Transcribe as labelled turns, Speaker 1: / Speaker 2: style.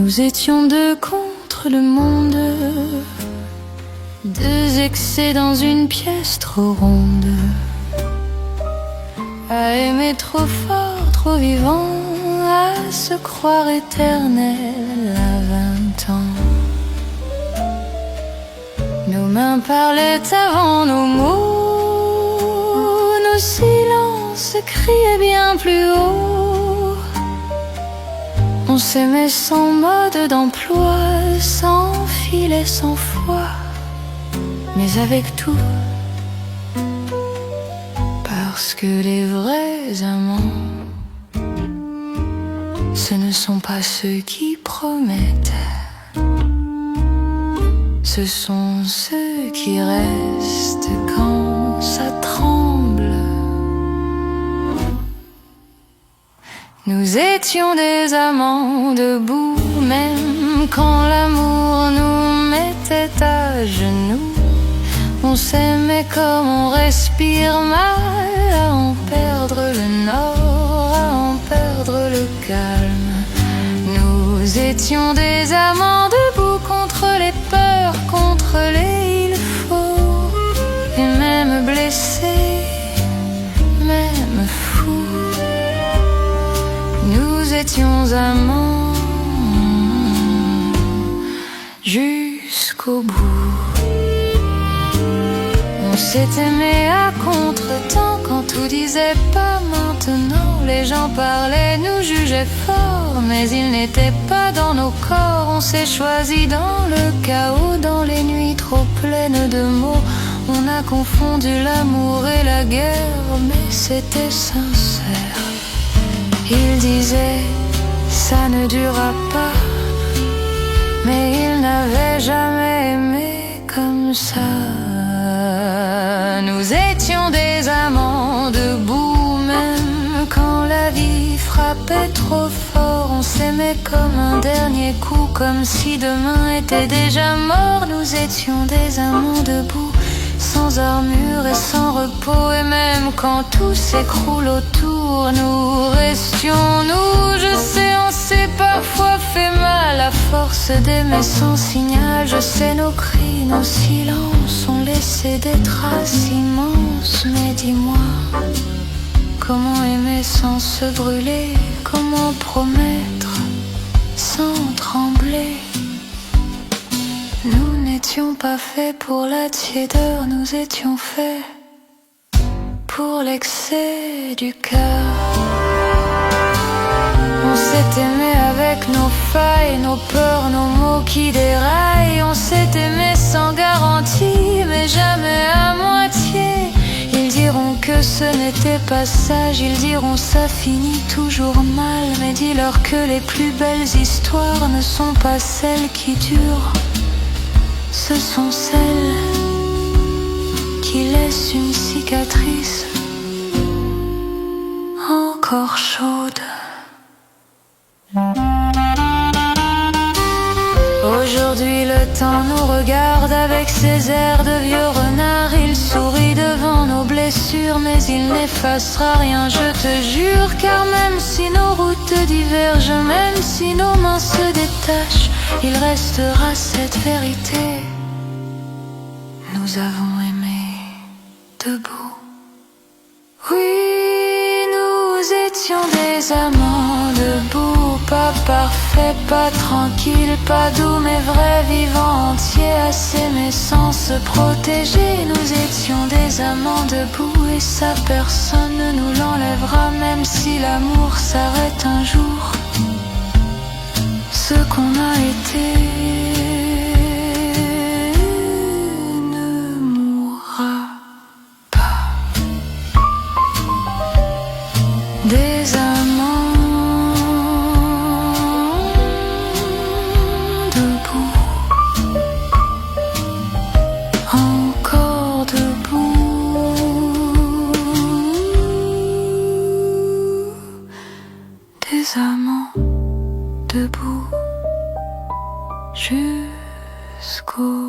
Speaker 1: Nous étions deux contre le monde, deux excès dans une pièce trop ronde, à aimer trop fort, trop vivant, à se croire éternel à 20 ans. Nos mains parlaient avant nos mots, nos silences criaient bien plus haut. On s'aimait sans mode d'emploi, sans filet, sans foi, mais avec tout. Parce que les vrais amants, ce ne sont pas ceux qui promettent, ce sont ceux qui restent quand ça tremble. Nous étions des amants debout, même quand l'amour nous mettait à genoux. On s'aimait comme on respire mal, à en perdre le nord, à en perdre le calme. Nous étions des amants debout contre les peurs, contre les il faut, et même blessés, même fous. Nous étions amants jusqu'au bout. On s'est aimé à contre-temps, quand tout disait pas maintenant. Les gens parlaient, nous jugeaient fort, mais ils n'étaient pas dans nos corps. On s'est choisi dans le chaos, dans les nuits trop pleines de mots. On a confondu l'amour et la guerre, mais c'était sincère. Il disait, ça ne durera pas, mais il n'avait jamais aimé comme ça. Nous étions des amants debout, même quand la vie frappait trop fort. On s'aimait comme un dernier coup, comme si demain était déjà mort. Nous étions des amants debout, sans armure et sans repos. Et même quand tout s'écroule autour, nous restions nous. Je sais, on s'est parfois fait mal à force d'aimer sans signal. Je sais, nos cris, nos silences ont laissé des traces immenses. Mais dis-moi, comment aimer sans se brûler? Comment promettre sans trembler? Nous n'étions pas faits pour la tiédeur, nous étions faits pour l'excès du cœur. On s'est aimé avec nos failles, nos peurs, nos mots qui déraillent. On s'est aimé sans garantie, mais jamais à moitié. Ils diront que ce n'était pas sage, ils diront ça finit toujours mal. Mais dis-leur que les plus belles histoires ne sont pas celles qui durent, ce sont celles qui laissent une cicatrice encore chaude. Aujourd'hui le temps nous regarde avec ses airs de vieux renard. Il sourit devant nos blessures, mais il n'effacera rien, je te jure. Car même si nos routes divergent, même si nos mains se détachent, il restera cette vérité: nous avons aimé debout. Oui, nous étions des amants debout, pas parfaits, pas tranquilles, pas doux, mais vrais, vivants, entiers, à s'aimer sans se protéger. Nous étions des amants debout, et ça personne ne nous l'enlèvera, même si l'amour s'arrête un jour. Ce qu'on a été ne mourra pas. Des amants debout, encore debout. Des amants debout jusqu'au